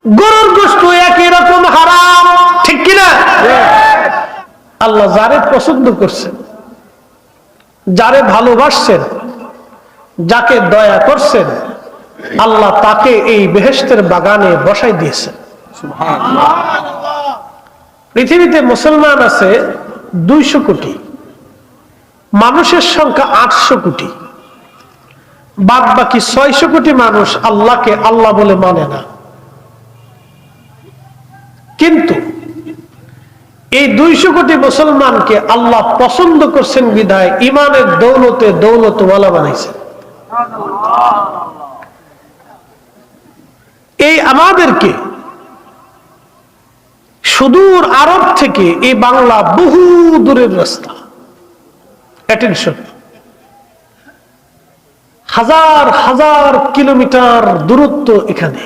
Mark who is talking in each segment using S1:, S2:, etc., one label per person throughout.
S1: গরুর গোশত একই রকম হারাম, ঠিক কিনা? আল্লাহ যারে পছন্দ করছেন, যারে ভালোবাসছেন, যাকে দয়া করছেন, আল্লাহ তাকে এই বেহেশতের বাগানে বসাই দিয়েছেন। পৃথিবীতে মুসলমান আছে 200 কোটি, মানুষের সংখ্যা 800 কোটি, বাদ বাকি 600 কোটি মানুষ আল্লাহকে আল্লাহ বলে মানে না। কিন্তু এই 200 কোটি মুসলমানকে আল্লাহ পছন্দ করছেন বিধায় ইমানের দৌলতে দৌলতওয়ালা বানাইছেন। এই আমাদেরকে সুদূর আরব থেকে এই বাংলা বহু দূরের রাস্তা, অ্যাটেনশন, হাজার হাজার কিলোমিটার দূরত্ব। এখানে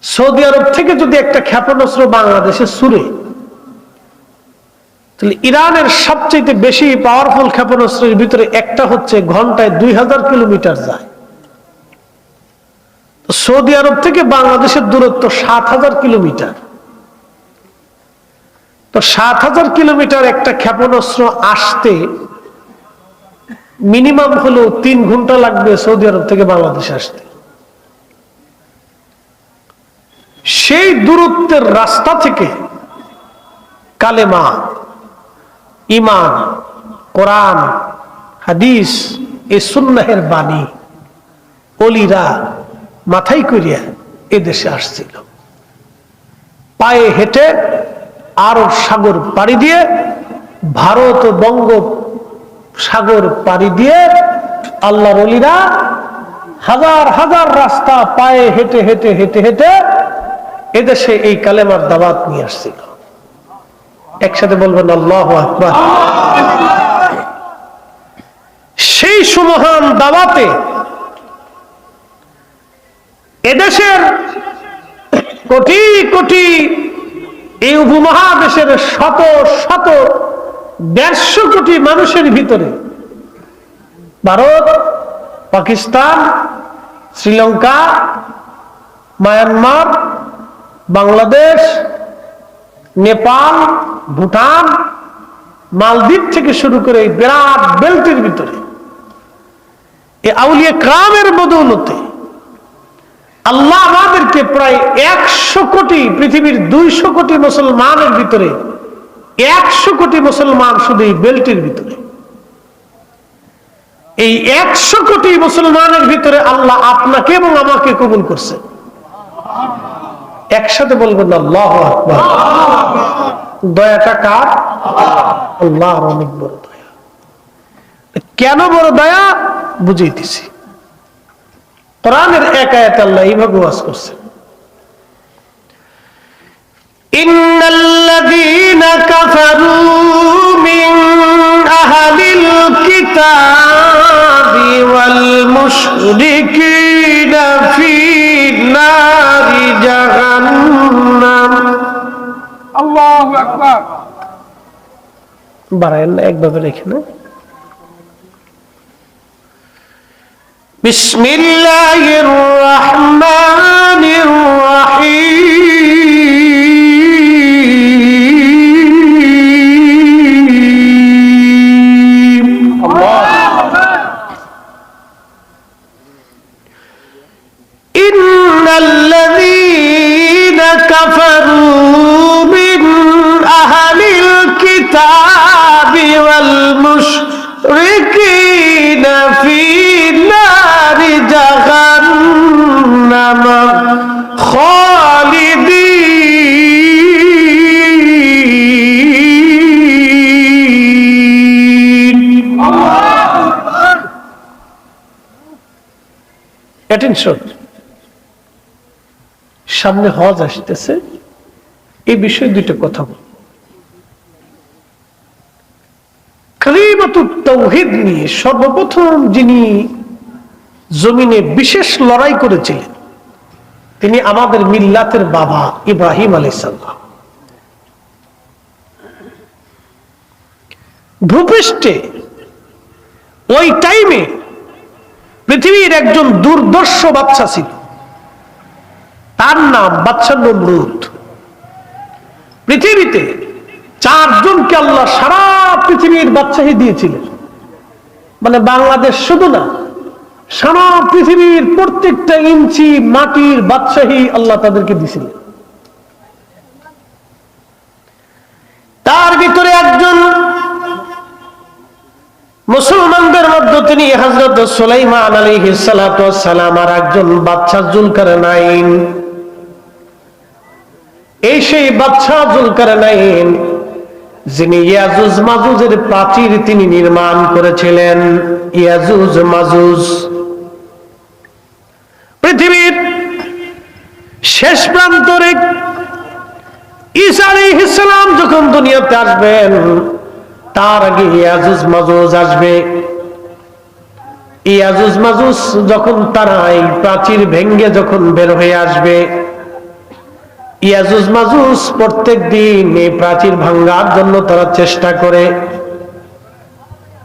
S1: সৌদি আরব থেকে যদি একটা ক্ষেপণাস্ত্র বাংলাদেশে ছুড়ে, তাহলে ইরানের সবচেয়ে বেশি পাওয়ারফুল ক্ষেপণাস্ত্রের ভিতরে একটা হচ্ছে ঘন্টায় 2000 কিলোমিটার যায়। সৌদি আরব থেকে বাংলাদেশের দূরত্ব 7000 কিলোমিটার। তো 7000 কিলোমিটার একটা ক্ষেপণাস্ত্র আসতে মিনিমাম হলো 3 ঘন্টা লাগবে সৌদি আরব থেকে বাংলাদেশে আসতে। সেই দূরত্বের রাস্তা থেকে কালেমা, ঈমান, কোরআন, হাদিস, এই সুন্নাহের বাণী ওলিরা মাথায় করিয়া এদেশে আসছিল। পায়ে হেঁটে আরব সাগর পাড়ি দিয়ে, ভারত ও বঙ্গ সাগর পাড়ি দিয়ে আল্লাহর ওলিরা হাজার হাজার রাস্তা পায়ে হেঁটে হেঁটে হেঁটে হেঁটে এদেশে এই কালেমার দাওয়াত নিয়ে আসছিল। একসাথে বলবেন আল্লাহু আকবার। সেই সুমহান দাওয়াতে এদেশের কোটি কোটি, এই উপমহাদেশের শত শত 150 কোটি মানুষের ভিতরে ভারত, পাকিস্তান, শ্রীলঙ্কা, মায়ানমার, বাংলাদেশ, নেপাল, ভুটান, মালদ্বীপ থেকে শুরু করে এই বিরাট বেল্টের ভিতরে এই আউলিয়া কেরামের বদৌলতে আল্লাহ আমাদেরকে প্রায় 100 কোটি, পৃথিবীর 200 কোটি মুসলমানের ভিতরে 100 কোটি মুসলমান শুধু এই বেল্টের ভিতরে। এই 100 কোটি মুসলমানের ভিতরে আল্লাহ আপনাকে এবং আমাকে কবুল করছে। একসাথে বলবেন আল্লাহু আকবার। দয়াটা কার? আল্লাহর অনেক বড় দয়া। কেন বড় দয়া বুঝাইতেছি। কোরআনের এক আয়াতে আল্লাহ এইভাবে ওয়াজ করছেন, ইন্নাল্লাযীনা কাফারু মিন আহলিল কিতাবি ওয়াল মুশরিকিনা ফী নারি জাহান্নাম। আল্লাহু আকবার। বাড়ায়েন না, একভাবে রেখে না। বিসমিল্লাহির রহমানির রহিম। ইন্নাল্লাযীনা কাফারু মিন আহলিল কিতাবি ওয়াল মুশরিকিনা ফী নারি জাহান্নাম খালিদিন। অ্যাটেনশন, সামনে হজ আসতেছে, এই বিষয়ে দুটো কথা বল। কালিমাতুত তাওহীদ নিয়ে সর্বপ্রথম যিনি জমিনে বিশেষ লড়াই করেছিলেন তিনি আমাদের মিল্লাতের বাবা ইব্রাহিম আলাইহিস সালাম। ভূপৃষ্ঠে ওই টাইমে পৃথিবীর একজন দুর্দর্শ বাদশা ছিল, তার নাম বাদশা নমরুদ। পৃথিবীতে 4 জনকে আল্লাহ সারা পৃথিবীর বাদশাহী দিয়েছিলেন, মানে বাংলাদেশ শুধু না, সারা পৃথিবীর প্রত্যেকটা ইঞ্চি মাটির বাদশাহী আল্লাহ তাদেরকে দিয়েছিলেন। তার ভিতরে একজন মুসলমানদের মধ্যে তিনি হযরত সুলাইমান আলাইহিস সালাতু ওয়াস সালাম, আর একজন বাদশা যুলকারনাইন। এই সেই বাদশা যুলকারনাইন যিনি ইয়াজুজ মাজুজের প্রাচীর তিনি নির্মাণ করেছিলেন। ইয়াজুজ মাজুজ পৃথিবীর শেষ প্রান্তরে ঈসা আলাইহিস সালাম যখন দুনিয়াতে আসবেন, তার আগে ইয়াজুজ মাজুজ আসবে। ইয়াজুজ মাজুজ যখন তারা এই প্রাচীর ভেঙ্গে যখন বের হয়ে আসবে, ইয়াজুজ মাজুজ প্রত্যেক দিন এই প্রাচীর ভাঙার জন্য তারা চেষ্টা করে,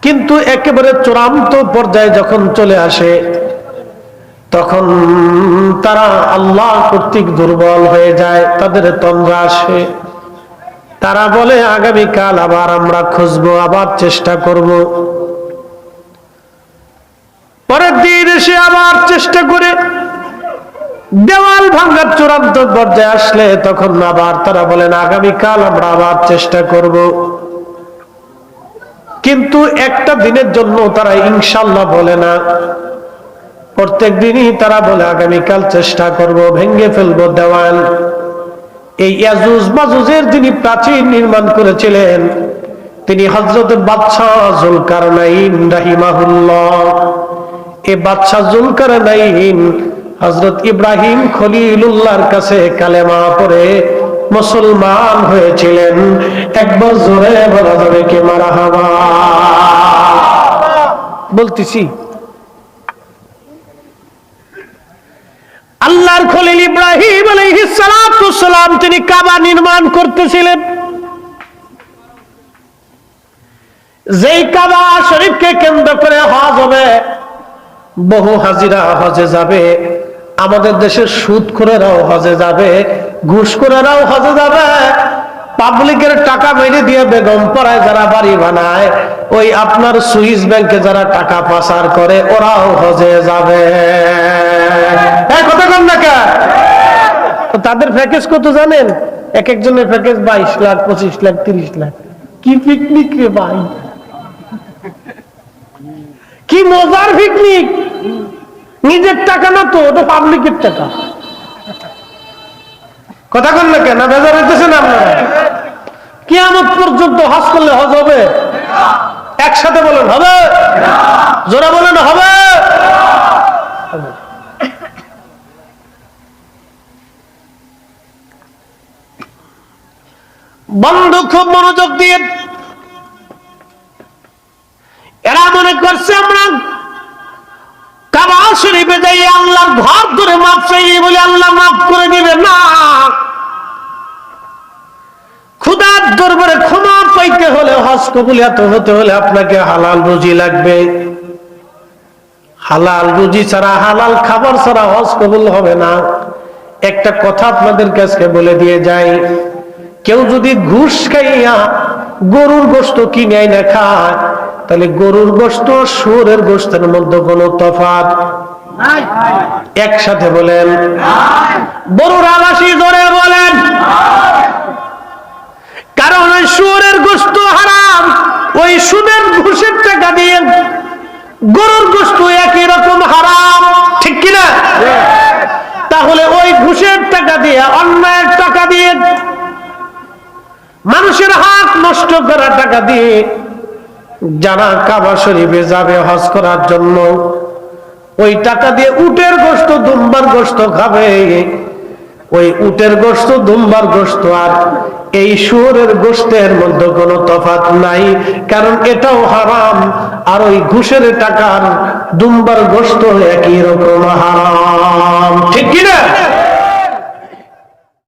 S1: কিন্তু একেবারে চূড়ান্ত পর্যায়ে যখন চলে আসে, তখন তারা আল্লাহ কর্তৃক দুর্বল হয়ে যায়, তাদের তন্দ্রা আসে। তারা বলে আগামীকাল আবার আমরা খুঁজবো, আবার চেষ্টা করব। পরের দিন এসে আবার চেষ্টা করে দেওয়াল ভাঙার চূড়ান্ত পর্যায়ে আসলে তখন আবার তারা বলেন আগামীকাল আমরা আবার চেষ্টা করব। কিন্তু একটা দিনের জন্য তারা ইনশাআল্লাহ বলে না, প্রত্যেক দিনই তারা বলে আগামীকাল চেষ্টা করব, ভেঙে ফেলবো দেওয়াল। এই ইয়াজুজ মাজুজের যিনি প্রাচীর নির্মাণ করেছিলেন তিনি হযরত বাদশা যুলকারনাইন রাহিমাহুল্লাহ। এই বাদশা যুলকারনাইন হযরত ইব্রাহিম খলিলুল্লাহর কাছে কালেমা পড়ে মুসলমান হয়েছিলেন। একবার জোরে বলা যাবে কি মারহাবা? বলতেছি আল্লাহর খলিল ইব্রাহিম আলাইহিস সালাতু ওয়াস সালাম তিনি কাবা নির্মাণ করতেছিলেন। যেই কাবা শরীফকে কেন্দ্র করে হজ হবে, বহু হাজিরা হজে যাবে। আমাদের দেশের সুদখোরেরাও হজে যাবে, ঘুষখোরেরাও হজে যাবে। পাবলিকের টাকা মেরে দিয়ে বেগম পাড়ায় যারা বাড়ি বানায়, ওই আপনার সুইস ব্যাংকে যারা টাকা পাচার করে, ওরাও হজে যাবে। কথা কম না কে? তাদের প্যাকেজ কত জানেন? এক একজনের প্যাকেজ 22 লাখ, 25 লাখ, 30 লাখ। কি পিকনিক রে ভাই, কি মজার পিকনিক! নিজের টাকা না তো, ওটা পাবলিকের টাকা। কথা কন না কেন? বেজার হইতেছেন আপনারা? কিয়ামত পর্যন্ত হজ করলে হজ হবে? একসাথে বলেন হবে? জোরে বলেন হবে? বন্ধু খুব মনোযোগ দিয়ে, এরা মনে করছে আমরা কাবা শরীফে যাই আল্লাহর ঘর ধরে মাফ চাই বলে আল্লাহ মাফ করে দিবে না। খোদার দরবারে ক্ষমা পাইতে হলে, হজ কবুলিয়াত হতে হলে আপনাকে হালাল রুজি লাগবে। হালাল রুজি ছাড়া, হালাল খাবার ছাড়া হজ কবুল হবে না। একটা কথা আপনাদের কাছে বলে দিয়ে যাই, কেউ যদি ঘুষ খাইয়া গরুর গোশত কিনে না খায়, তাহলে গরুর গোশত শুয়োরের গোশতের মধ্যে কোনো তফাৎ নাই। একসাথে বলেন বড়রা বাসি জোরে বলেন। কারণ ওই শুয়োরের গোশত হারাম, ওই সুদের ঘুষের টাকা দিয়ে গরুর গোশত একই রকম হারাম, ঠিক কিনা? তাহলে ওই ঘুষের টাকা দিয়ে, অন্যায়ের টাকা দিয়ে, মানুষের হাত নষ্ট করা টাকা দিয়ে যারা কাবা শরীফে যাবে হজ করার জন্য, ওই টাকা দিয়ে উটের গোশত, দুম্বার গোশত খাবে। ওই উটের গোশত, দুম্বার গোশত আর এই শুয়োরের গোশতের মধ্যে কোনো তফাৎ নাই, কারণ এটাও হারাম। আর ওই ঘুষের টাকার দুম্বার গোশত একই রকম হারাম, ঠিক কিনা?